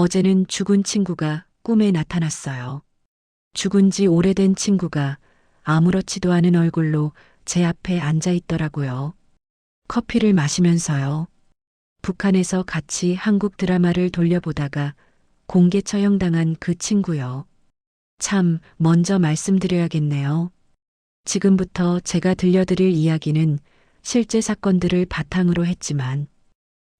어제는 죽은 친구가 꿈에 나타났어요. 죽은 지 오래된 친구가 아무렇지도 않은 얼굴로 제 앞에 앉아 있더라고요. 커피를 마시면서요. 북한에서 같이 한국 드라마를 돌려보다가 공개 처형당한 그 친구요. 참, 먼저 말씀드려야겠네요. 지금부터 제가 들려드릴 이야기는 실제 사건들을 바탕으로 했지만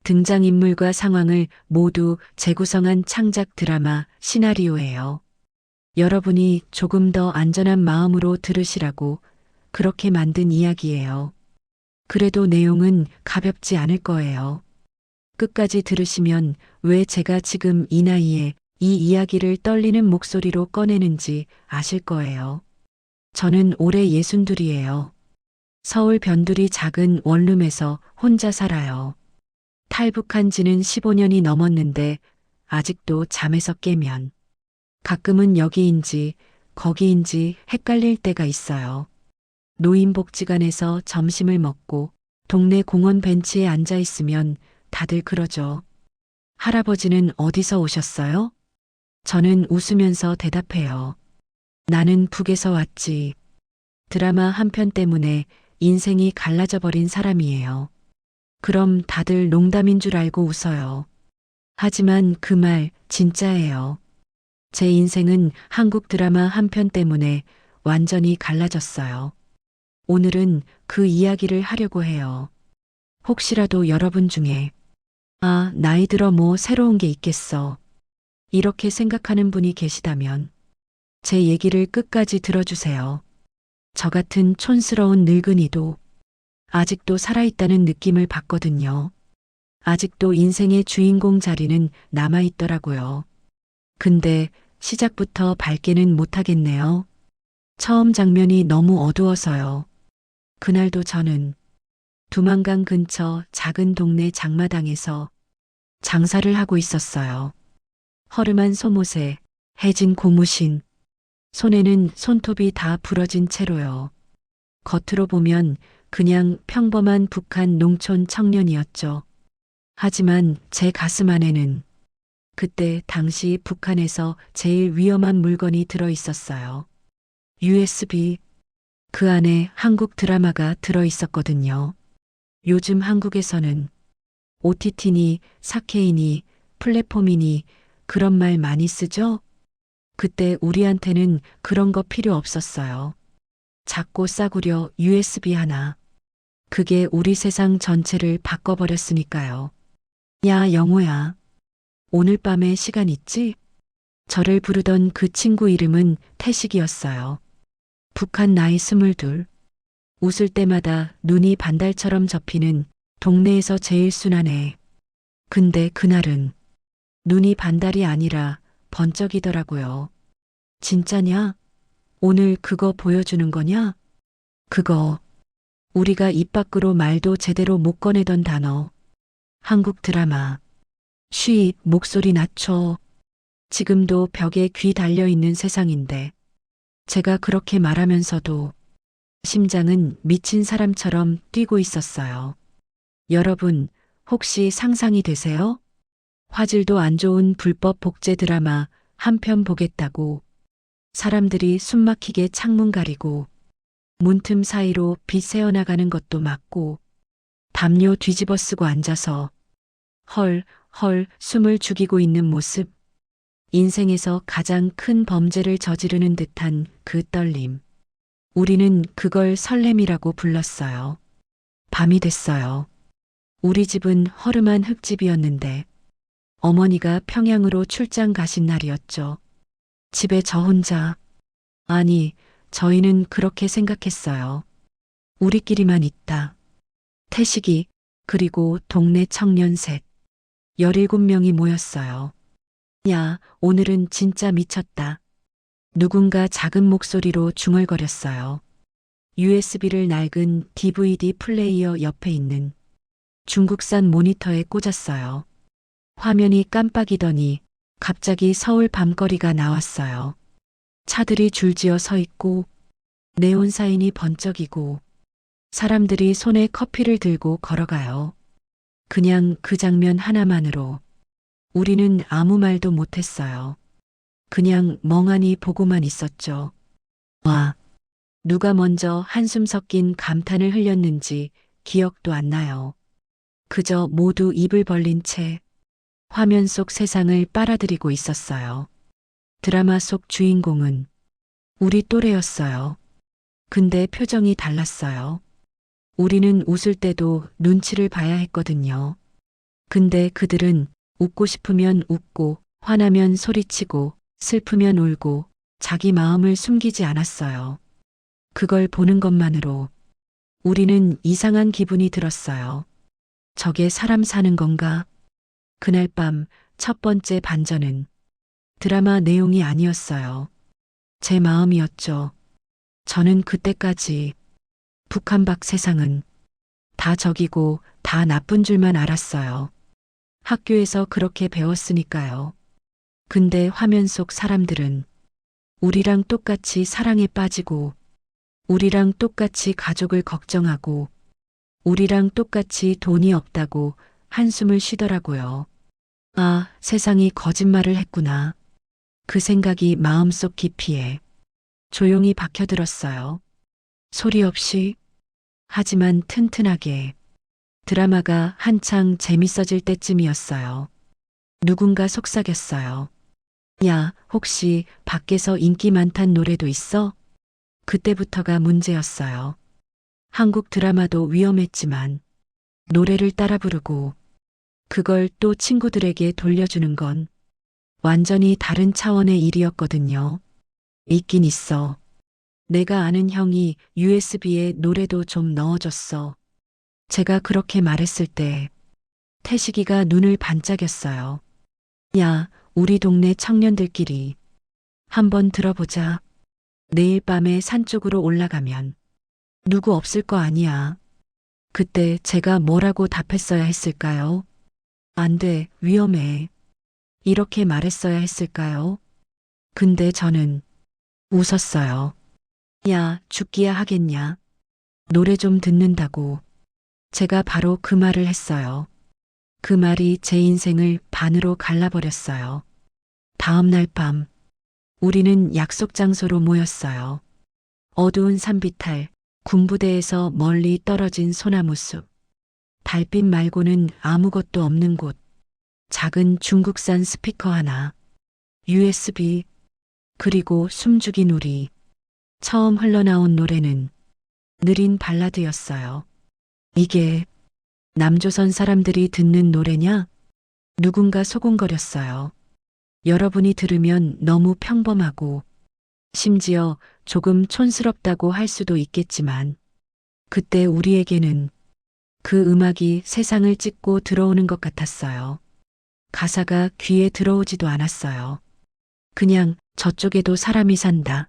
등장인물과 상황을 모두 재구성한 창작 드라마 시나리오예요. 여러분이 조금 더 안전한 마음으로 들으시라고 그렇게 만든 이야기예요. 그래도 내용은 가볍지 않을 거예요. 끝까지 들으시면 왜 제가 지금 이 나이에 이 이야기를 떨리는 목소리로 꺼내는지 아실 거예요. 저는 올해 62이에요. 서울 변두리 작은 원룸에서 혼자 살아요. 탈북한 지는 15년이 넘었는데 아직도 잠에서 깨면 가끔은 여기인지 거기인지 헷갈릴 때가 있어요. 노인복지관에서 점심을 먹고 동네 공원 벤치에 앉아 있으면 다들 그러죠. 할아버지는 어디서 오셨어요? 저는 웃으면서 대답해요. 나는 북에서 왔지. 드라마 한 편 때문에 인생이 갈라져 버린 사람이에요. 그럼 다들 농담인 줄 알고 웃어요. 하지만 그 말 진짜예요. 제 인생은 한국 드라마 한 편 때문에 완전히 갈라졌어요. 오늘은 그 이야기를 하려고 해요. 혹시라도 여러분 중에 아, 나이 들어 뭐 새로운 게 있겠어. 이렇게 생각하는 분이 계시다면 제 얘기를 끝까지 들어주세요. 저 같은 촌스러운 늙은이도 아직도 살아있다는 느낌을 받거든요. 아직도 인생의 주인공 자리는 남아있더라고요. 근데 시작부터 밝게는 못하겠네요. 처음 장면이 너무 어두워서요. 그날도 저는 두만강 근처 작은 동네 장마당에서 장사를 하고 있었어요. 허름한 소못에 해진 고무신, 손에는 손톱이 다 부러진 채로요. 겉으로 보면 그냥 평범한 북한 농촌 청년이었죠. 하지만 제 가슴 안에는 그때 당시 북한에서 제일 위험한 물건이 들어 있었어요. USB. 그 안에 한국 드라마가 들어 있었거든요. 요즘 한국에서는 OTT니 사케이니 플랫폼이니 그런 말 많이 쓰죠? 그때 우리한테는 그런 거 필요 없었어요. 작고 싸구려 USB 하나. 그게 우리 세상 전체를 바꿔버렸으니까요. 야, 영호야. 오늘 밤에 시간 있지? 저를 부르던 그 친구 이름은 태식이었어요. 북한 나이 22. 웃을 때마다 눈이 반달처럼 접히는 동네에서 제일 순한 애. 근데 그날은 눈이 반달이 아니라 번쩍이더라고요. 진짜냐? 오늘 그거 보여주는 거냐? 그거. 우리가 입 밖으로 말도 제대로 못 꺼내던 단어. 한국 드라마. 쉬, 목소리 낮춰. 지금도 벽에 귀 달려있는 세상인데 제가 그렇게 말하면서도 심장은 미친 사람처럼 뛰고 있었어요. 여러분, 혹시 상상이 되세요? 화질도 안 좋은 불법 복제 드라마 한 편 보겠다고 사람들이 숨막히게 창문 가리고 문틈 사이로 빛 새어나가는 것도 막고 담요 뒤집어 쓰고 앉아서 헐 숨을 죽이고 있는 모습. 인생에서 가장 큰 범죄를 저지르는 듯한 그 떨림. 우리는 그걸 설렘이라고 불렀어요. 밤이 됐어요. 우리 집은 허름한 흙집이었는데 어머니가 평양으로 출장 가신 날이었죠. 집에 저 혼자. 아니, 저희는 그렇게 생각했어요. 우리끼리만 있다. 태식이, 그리고 동네 청년 셋. 17명이 모였어요. 야, 오늘은 진짜 미쳤다. 누군가 작은 목소리로 중얼거렸어요. USB를 낡은 DVD 플레이어 옆에 있는 중국산 모니터에 꽂았어요. 화면이 깜빡이더니 갑자기 서울 밤거리가 나왔어요. 차들이 줄지어 서 있고 네온 사인이 번쩍이고 사람들이 손에 커피를 들고 걸어가요. 그냥 그 장면 하나만으로 우리는 아무 말도 못했어요. 그냥 멍하니 보고만 있었죠. 와, 누가 먼저 한숨 섞인 감탄을 흘렸는지 기억도 안 나요. 그저 모두 입을 벌린 채 화면 속 세상을 빨아들이고 있었어요. 드라마 속 주인공은 우리 또래였어요. 근데 표정이 달랐어요. 우리는 웃을 때도 눈치를 봐야 했거든요. 근데 그들은 웃고 싶으면 웃고, 화나면 소리치고, 슬프면 울고, 자기 마음을 숨기지 않았어요. 그걸 보는 것만으로 우리는 이상한 기분이 들었어요. 저게 사람 사는 건가? 그날 밤 첫 번째 반전은 드라마 내용이 아니었어요. 제 마음이었죠. 저는 그때까지 북한 밖 세상은 다 적이고 다 나쁜 줄만 알았어요. 학교에서 그렇게 배웠으니까요. 근데 화면 속 사람들은 우리랑 똑같이 사랑에 빠지고, 우리랑 똑같이 가족을 걱정하고, 우리랑 똑같이 돈이 없다고 한숨을 쉬더라고요. 아, 세상이 거짓말을 했구나. 그 생각이 마음속 깊이에 조용히 박혀들었어요. 소리 없이, 하지만 튼튼하게. 드라마가 한창 재밌어질 때쯤이었어요. 누군가 속삭였어요. 야, 혹시 밖에서 인기 많단 노래도 있어? 그때부터가 문제였어요. 한국 드라마도 위험했지만 노래를 따라 부르고 그걸 또 친구들에게 돌려주는 건 완전히 다른 차원의 일이었거든요. 있긴 있어. 내가 아는 형이 USB에 노래도 좀 넣어줬어. 제가 그렇게 말했을 때 태식이가 눈을 반짝였어요. 야, 우리 동네 청년들끼리 한번 들어보자. 내일 밤에 산 쪽으로 올라가면 누구 없을 거 아니야. 그때 제가 뭐라고 답했어야 했을까요? 안 돼, 위험해. 이렇게 말했어야 했을까요? 근데 저는 웃었어요. 야, 죽기야 하겠냐. 노래 좀 듣는다고. 제가 바로 그 말을 했어요. 그 말이 제 인생을 반으로 갈라버렸어요. 다음 날 밤, 우리는 약속 장소로 모였어요. 어두운 산비탈, 군부대에서 멀리 떨어진 소나무 숲. 달빛 말고는 아무것도 없는 곳. 작은 중국산 스피커 하나. USB. 그리고 숨죽인 우리. 처음 흘러나온 노래는 느린 발라드였어요. 이게 남조선 사람들이 듣는 노래냐? 누군가 소곤거렸어요. 여러분이 들으면 너무 평범하고 심지어 조금 촌스럽다고 할 수도 있겠지만 그때 우리에게는 그 음악이 세상을 찍고 들어오는 것 같았어요. 가사가 귀에 들어오지도 않았어요. 그냥 저쪽에도 사람이 산다.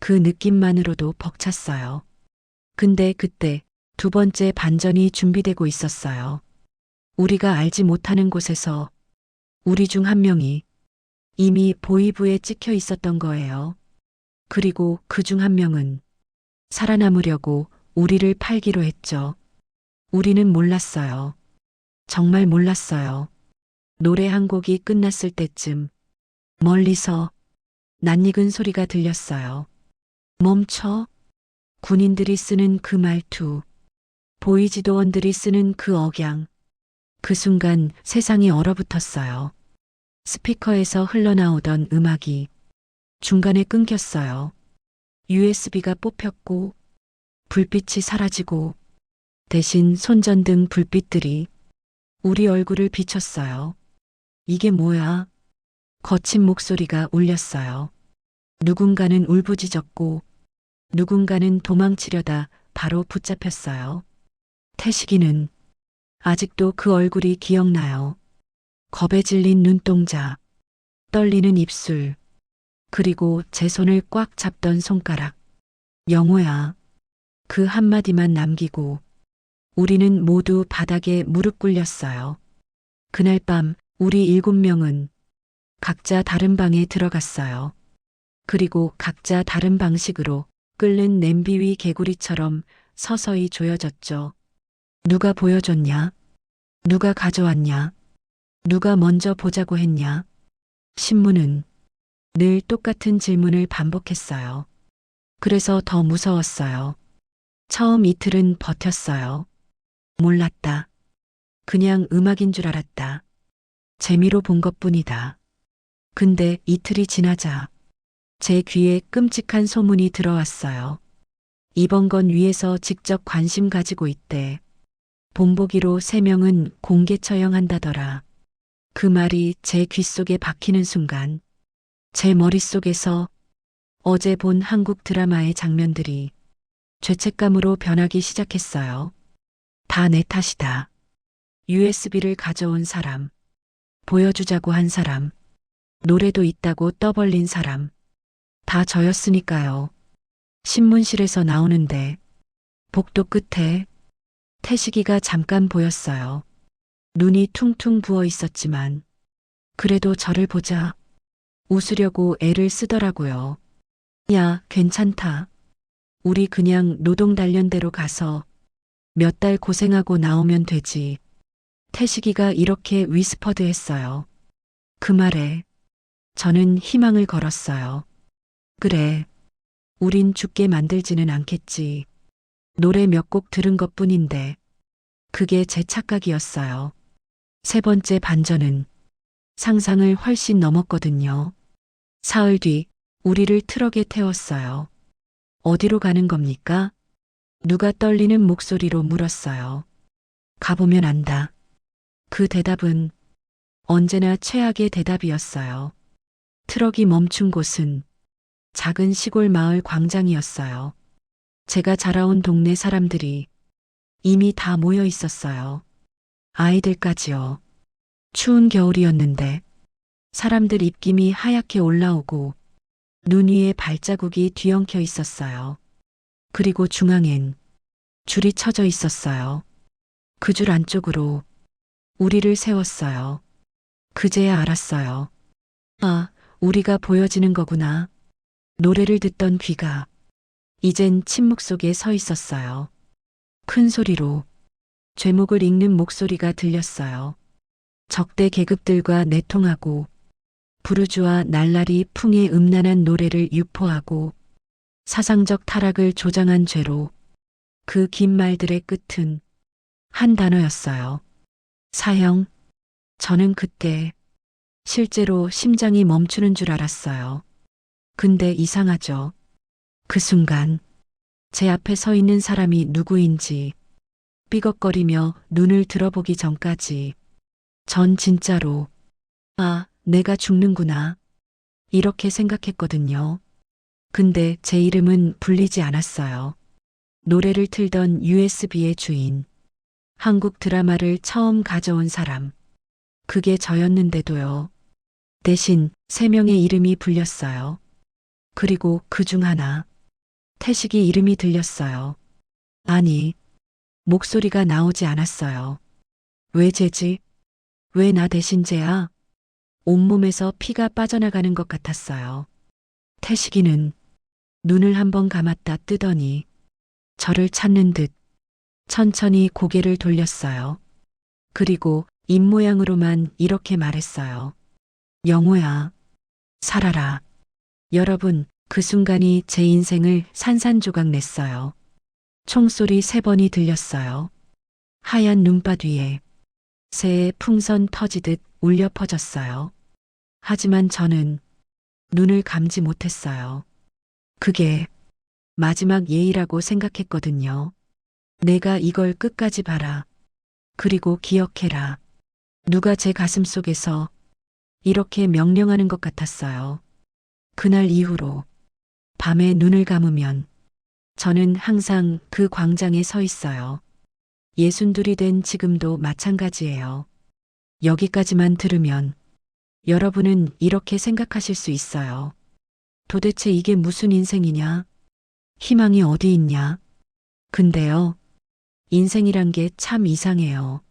그 느낌만으로도 벅찼어요. 근데 그때 두 번째 반전이 준비되고 있었어요. 우리가 알지 못하는 곳에서 우리 중 한 명이 이미 보이부에 찍혀 있었던 거예요. 그리고 그 중 한 명은 살아남으려고 우리를 팔기로 했죠. 우리는 몰랐어요. 정말 몰랐어요. 노래 한 곡이 끝났을 때쯤 멀리서 낯익은 소리가 들렸어요. 멈춰. 군인들이 쓰는 그 말투, 보이지도원들이 쓰는 그 억양. 그 순간 세상이 얼어붙었어요. 스피커에서 흘러나오던 음악이 중간에 끊겼어요. USB가 뽑혔고 불빛이 사라지고 대신 손전등 불빛들이 우리 얼굴을 비췄어요. 이게 뭐야? 거친 목소리가 울렸어요. 누군가는 울부짖었고 누군가는 도망치려다 바로 붙잡혔어요. 태식이는 아직도 그 얼굴이 기억나요. 겁에 질린 눈동자, 떨리는 입술, 그리고 제 손을 꽉 잡던 손가락. 영호야. 그 한마디만 남기고 우리는 모두 바닥에 무릎 꿇렸어요. 그날 밤 우리 7명은 각자 다른 방에 들어갔어요. 그리고 각자 다른 방식으로 끓는 냄비 위 개구리처럼 서서히 조여졌죠. 누가 보여줬냐? 누가 가져왔냐? 누가 먼저 보자고 했냐? 신문은 늘 똑같은 질문을 반복했어요. 그래서 더 무서웠어요. 처음 이틀은 버텼어요. 몰랐다. 그냥 음악인 줄 알았다. 재미로 본 것뿐이다. 근데 이틀이 지나자 제 귀에 끔찍한 소문이 들어왔어요. 이번 건 위에서 직접 관심 가지고 있대. 본보기로 3명은 공개 처형한다더라. 그 말이 제 귓속에 박히는 순간 제 머릿속에서 어제 본 한국 드라마의 장면들이 죄책감으로 변하기 시작했어요. 다 내 탓이다. USB를 가져온 사람, 보여주자고 한 사람, 노래도 있다고 떠벌린 사람, 다 저였으니까요. 신문실에서 나오는데 복도 끝에 태식이가 잠깐 보였어요. 눈이 퉁퉁 부어 있었지만 그래도 저를 보자 웃으려고 애를 쓰더라고요. 야, 괜찮다. 우리 그냥 노동 단련대로 가서 몇 달 고생하고 나오면 되지. 태식이가 이렇게 위스퍼드 했어요. 그 말에 저는 희망을 걸었어요. 그래, 우린 죽게 만들지는 않겠지. 노래 몇 곡 들은 것뿐인데 그게 제 착각이었어요. 3번째 반전은 상상을 훨씬 넘었거든요. 사흘 뒤 우리를 트럭에 태웠어요. 어디로 가는 겁니까? 누가 떨리는 목소리로 물었어요. 가보면 안다. 그 대답은 언제나 최악의 대답이었어요. 트럭이 멈춘 곳은 작은 시골 마을 광장이었어요. 제가 자라온 동네 사람들이 이미 다 모여 있었어요. 아이들까지요. 추운 겨울이었는데 사람들 입김이 하얗게 올라오고 눈 위에 발자국이 뒤엉켜 있었어요. 그리고 중앙엔 줄이 쳐져 있었어요. 그 줄 안쪽으로 우리를 세웠어요. 그제야 알았어요. 아, 우리가 보여지는 거구나. 노래를 듣던 귀가 이젠 침묵 속에 서 있었어요. 큰 소리로 죄목을 읽는 목소리가 들렸어요. 적대 계급들과 내통하고 부르주아 날라리 풍의 음란한 노래를 유포하고 사상적 타락을 조장한 죄로 그 긴 말들의 끝은 한 단어였어요. 사형. 저는 그때 실제로 심장이 멈추는 줄 알았어요. 근데 이상하죠. 그 순간 제 앞에 서 있는 사람이 누구인지 삐걱거리며 눈을 들어보기 전까지 전 진짜로 아, 내가 죽는구나. 이렇게 생각했거든요. 근데 제 이름은 불리지 않았어요. 노래를 틀던 USB의 주인. 한국 드라마를 처음 가져온 사람. 그게 저였는데도요. 대신 3명의 이름이 불렸어요. 그리고 그 중 하나. 태식이 이름이 들렸어요. 아니, 목소리가 나오지 않았어요. 왜 쟤지? 왜 나 대신 쟤야? 온몸에서 피가 빠져나가는 것 같았어요. 태식이는 눈을 한번 감았다 뜨더니 저를 찾는 듯 천천히 고개를 돌렸어요. 그리고 입모양으로만 이렇게 말했어요. 영호야, 살아라. 여러분, 그 순간이 제 인생을 산산조각 냈어요. 총소리 3번이 들렸어요. 하얀 눈밭 위에 새의 풍선 터지듯 울려 퍼졌어요. 하지만 저는 눈을 감지 못했어요. 그게 마지막 예의라고 생각했거든요. 내가 이걸 끝까지 봐라. 그리고 기억해라. 누가 제 가슴 속에서 이렇게 명령하는 것 같았어요. 그날 이후로 밤에 눈을 감으면 저는 항상 그 광장에 서 있어요. 62이 된 지금도 마찬가지예요. 여기까지만 들으면 여러분은 이렇게 생각하실 수 있어요. 도대체 이게 무슨 인생이냐? 희망이 어디 있냐? 근데요, 인생이란 게 참 이상해요.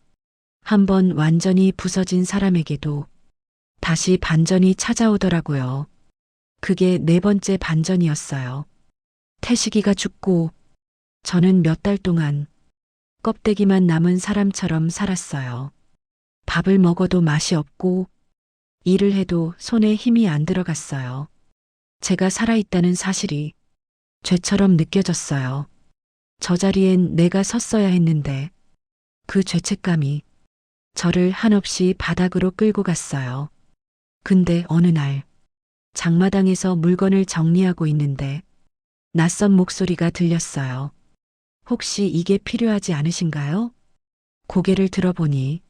한번 완전히 부서진 사람에게도 다시 반전이 찾아오더라고요. 그게 4번째 반전이었어요. 태식이가 죽고 저는 몇 달 동안 껍데기만 남은 사람처럼 살았어요. 밥을 먹어도 맛이 없고 일을 해도 손에 힘이 안 들어갔어요. 제가 살아있다는 사실이 죄처럼 느껴졌어요. 저 자리엔 내가 섰어야 했는데 그 죄책감이 저를 한없이 바닥으로 끌고 갔어요. 근데 어느 날 장마당에서 물건을 정리하고 있는데 낯선 목소리가 들렸어요. 혹시 이게 필요하지 않으신가요? 고개를 들어보니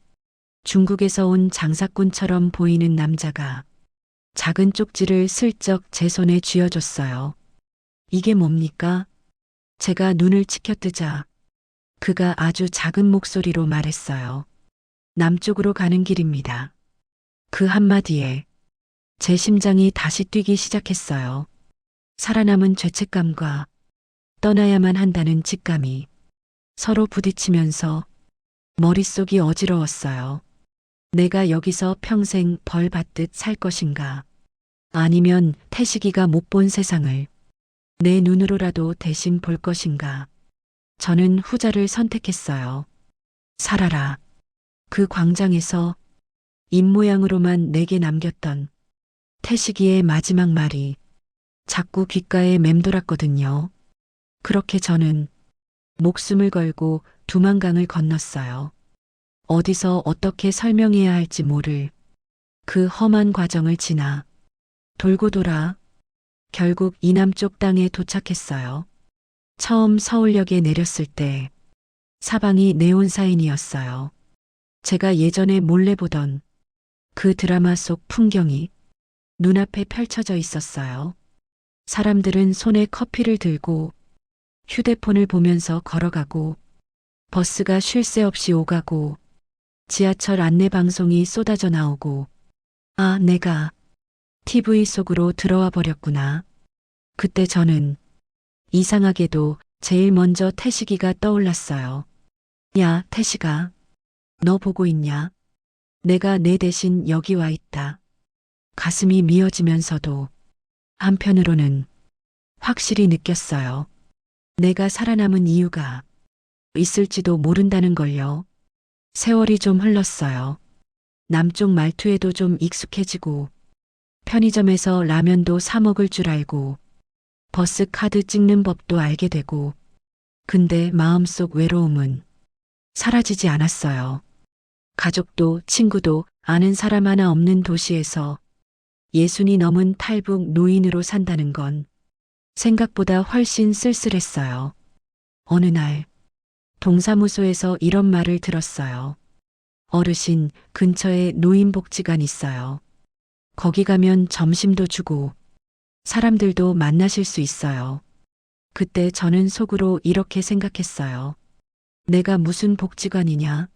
중국에서 온 장사꾼처럼 보이는 남자가 작은 쪽지를 슬쩍 제 손에 쥐어줬어요. 이게 뭡니까? 제가 눈을 치켜뜨자 그가 아주 작은 목소리로 말했어요. 남쪽으로 가는 길입니다. 그 한마디에 제 심장이 다시 뛰기 시작했어요. 살아남은 죄책감과 떠나야만 한다는 직감이 서로 부딪히면서 머릿속이 어지러웠어요. 내가 여기서 평생 벌 받듯 살 것인가? 아니면 태식이가 못 본 세상을 내 눈으로라도 대신 볼 것인가? 저는 후자를 선택했어요. 살아라. 그 광장에서 입모양으로만 내게 남겼던 태식이의 마지막 말이 자꾸 귓가에 맴돌았거든요. 그렇게 저는 목숨을 걸고 두만강을 건넜어요. 어디서 어떻게 설명해야 할지 모를 그 험한 과정을 지나 돌고 돌아 결국 이남쪽 땅에 도착했어요. 처음 서울역에 내렸을 때 사방이 네온 사인이었어요. 제가 예전에 몰래 보던 그 드라마 속 풍경이 눈앞에 펼쳐져 있었어요. 사람들은 손에 커피를 들고 휴대폰을 보면서 걸어가고 버스가 쉴 새 없이 오가고 지하철 안내 방송이 쏟아져 나오고 아, 내가 TV 속으로 들어와 버렸구나. 그때 저는 이상하게도 제일 먼저 태식이가 떠올랐어요. 야, 태식아. 너 보고 있냐? 내가 내 대신 여기 와 있다. 가슴이 미어지면서도 한편으로는 확실히 느꼈어요. 내가 살아남은 이유가 있을지도 모른다는 걸요. 세월이 좀 흘렀어요. 남쪽 말투에도 좀 익숙해지고 편의점에서 라면도 사 먹을 줄 알고 버스 카드 찍는 법도 알게 되고 근데 마음속 외로움은 사라지지 않았어요. 가족도 친구도 아는 사람 하나 없는 도시에서 60이 넘은 탈북 노인으로 산다는 건 생각보다 훨씬 쓸쓸했어요. 어느 날 동사무소에서 이런 말을 들었어요. 어르신 근처에 노인복지관 있어요. 거기 가면 점심도 주고 사람들도 만나실 수 있어요. 그때 저는 속으로 이렇게 생각했어요. 내가 무슨 복지관이냐?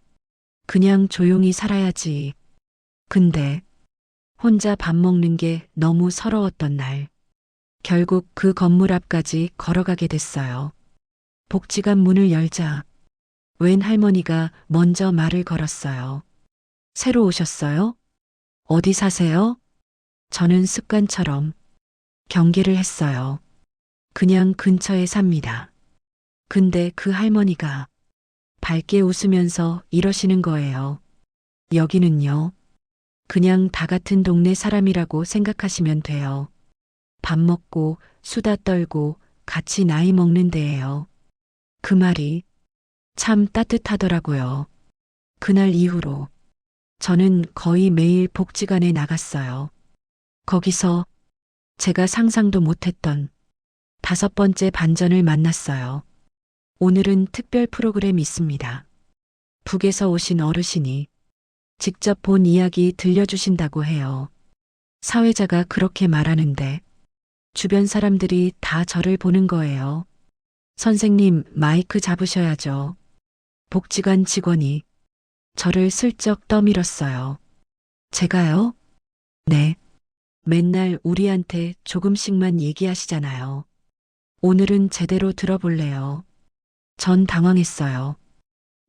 그냥 조용히 살아야지. 근데 혼자 밥 먹는 게 너무 서러웠던 날. 결국 그 건물 앞까지 걸어가게 됐어요. 복지관 문을 열자 웬 할머니가 먼저 말을 걸었어요. 새로 오셨어요? 어디 사세요? 저는 습관처럼 경계를 했어요. 그냥 근처에 삽니다. 근데 그 할머니가 밝게 웃으면서 이러시는 거예요. 여기는요. 그냥 다 같은 동네 사람이라고 생각하시면 돼요. 밥 먹고 수다 떨고 같이 나이 먹는 데예요. 그 말이 참 따뜻하더라고요. 그날 이후로 저는 거의 매일 복지관에 나갔어요. 거기서 제가 상상도 못했던 5번째 반전을 만났어요. 오늘은 특별 프로그램 있습니다. 북에서 오신 어르신이 직접 본 이야기 들려주신다고 해요. 사회자가 그렇게 말하는데 주변 사람들이 다 저를 보는 거예요. 선생님, 마이크 잡으셔야죠. 복지관 직원이 저를 슬쩍 떠밀었어요. 제가요? 네. 맨날 우리한테 조금씩만 얘기하시잖아요. 오늘은 제대로 들어볼래요. 전 당황했어요.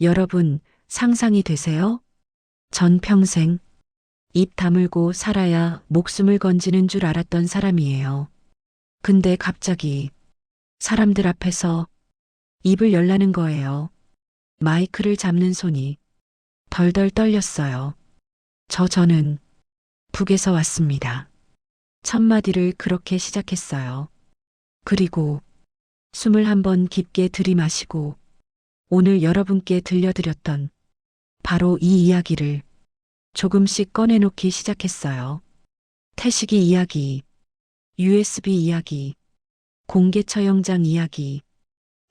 여러분, 상상이 되세요? 전 평생 입 다물고 살아야 목숨을 건지는 줄 알았던 사람이에요. 근데 갑자기 사람들 앞에서 입을 열라는 거예요. 마이크를 잡는 손이 덜덜 떨렸어요. 저는 북에서 왔습니다. 첫 마디를 그렇게 시작했어요. 그리고 숨을 한번 깊게 들이마시고 오늘 여러분께 들려드렸던 바로 이 이야기를 조금씩 꺼내놓기 시작했어요. 태식이 이야기, USB 이야기, 공개 처형장 이야기,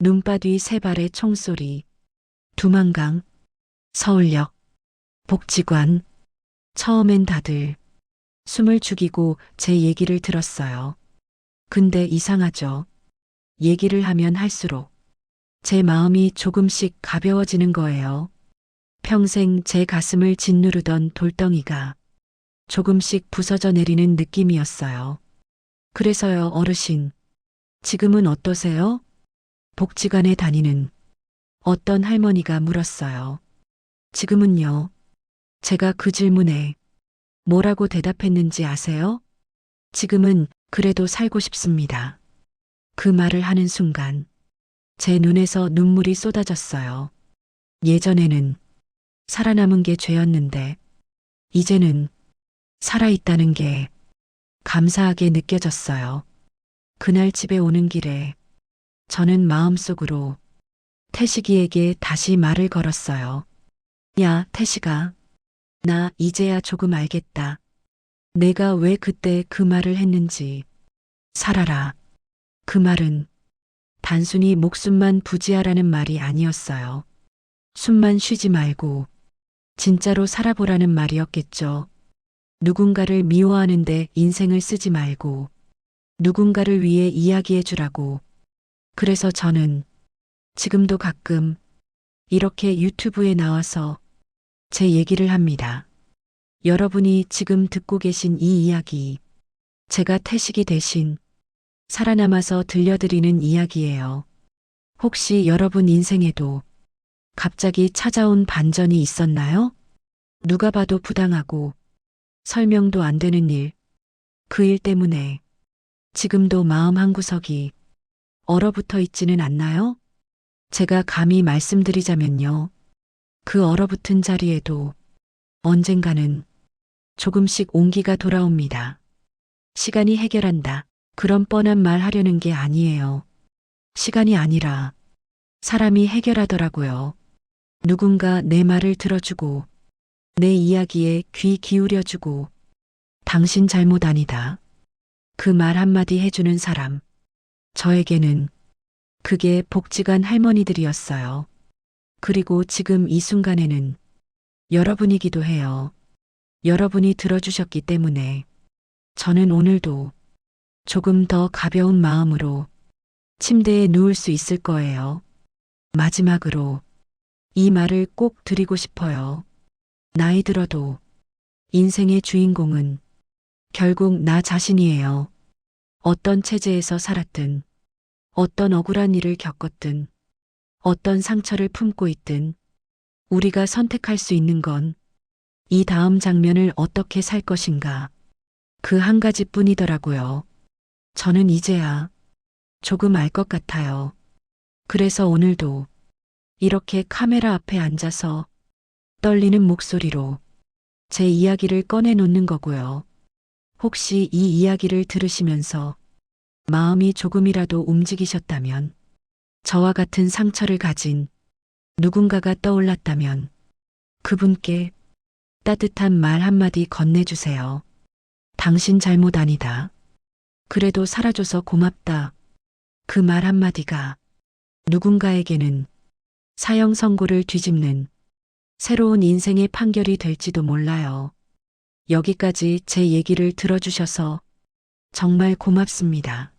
눈밭 위 세 발의 총소리, 두만강, 서울역, 복지관. 처음엔 다들 숨을 죽이고 제 얘기를 들었어요. 근데 이상하죠. 얘기를 하면 할수록 제 마음이 조금씩 가벼워지는 거예요. 평생 제 가슴을 짓누르던 돌덩이가 조금씩 부서져 내리는 느낌이었어요. 그래서요, 어르신. 지금은 어떠세요? 복지관에 다니는 어떤 할머니가 물었어요. 지금은요. 제가 그 질문에 뭐라고 대답했는지 아세요? 지금은 그래도 살고 싶습니다. 그 말을 하는 순간 제 눈에서 눈물이 쏟아졌어요. 예전에는 살아남은 게 죄였는데 이제는 살아있다는 게 감사하게 느껴졌어요. 그날 집에 오는 길에 저는 마음속으로 태식이에게 다시 말을 걸었어요. 야, 태식아. 나 이제야 조금 알겠다. 내가 왜 그때 그 말을 했는지. 살아라. 그 말은 단순히 목숨만 부지하라는 말이 아니었어요. 숨만 쉬지 말고 진짜로 살아보라는 말이었겠죠. 누군가를 미워하는데 인생을 쓰지 말고 누군가를 위해 이야기해 주라고. 그래서 저는 지금도 가끔 이렇게 유튜브에 나와서 제 얘기를 합니다. 여러분이 지금 듣고 계신 이 이야기, 제가 태식이 대신 살아남아서 들려드리는 이야기예요. 혹시 여러분 인생에도 갑자기 찾아온 반전이 있었나요? 누가 봐도 부당하고 설명도 안 되는 일, 그 일 때문에 지금도 마음 한구석이 얼어붙어 있지는 않나요? 제가 감히 말씀드리자면요. 그 얼어붙은 자리에도 언젠가는 조금씩 온기가 돌아옵니다. 시간이 해결한다. 그런 뻔한 말 하려는 게 아니에요. 시간이 아니라 사람이 해결하더라고요. 누군가 내 말을 들어주고 내 이야기에 귀 기울여주고 당신 잘못 아니다. 그 말 한마디 해주는 사람. 저에게는 그게 복지관 할머니들이었어요. 그리고 지금 이 순간에는 여러분이기도 해요. 여러분이 들어주셨기 때문에 저는 오늘도 조금 더 가벼운 마음으로 침대에 누울 수 있을 거예요. 마지막으로 이 말을 꼭 드리고 싶어요. 나이 들어도 인생의 주인공은 결국 나 자신이에요. 어떤 체제에서 살았든, 어떤 억울한 일을 겪었든, 어떤 상처를 품고 있든, 우리가 선택할 수 있는 건 이 다음 장면을 어떻게 살 것인가. 그 한 가지뿐이더라고요. 저는 이제야 조금 알 것 같아요. 그래서 오늘도 이렇게 카메라 앞에 앉아서 떨리는 목소리로 제 이야기를 꺼내놓는 거고요. 혹시 이 이야기를 들으시면서 마음이 조금이라도 움직이셨다면, 저와 같은 상처를 가진 누군가가 떠올랐다면 그분께 따뜻한 말 한마디 건네주세요. 당신 잘못 아니다. 그래도 살아줘서 고맙다. 그 말 한마디가 누군가에게는 사형 선고를 뒤집는 새로운 인생의 판결이 될지도 몰라요. 여기까지 제 얘기를 들어주셔서 정말 고맙습니다.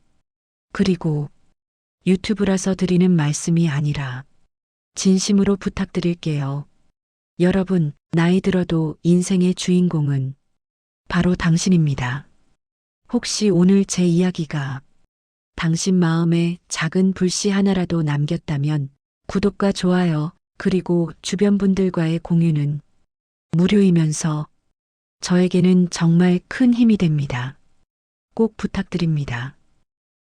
그리고 유튜브라서 드리는 말씀이 아니라 진심으로 부탁드릴게요. 여러분, 나이 들어도 인생의 주인공은 바로 당신입니다. 혹시 오늘 제 이야기가 당신 마음에 작은 불씨 하나라도 남겼다면 구독과 좋아요, 그리고 주변 분들과의 공유는 무료이면서 저에게는 정말 큰 힘이 됩니다. 꼭 부탁드립니다.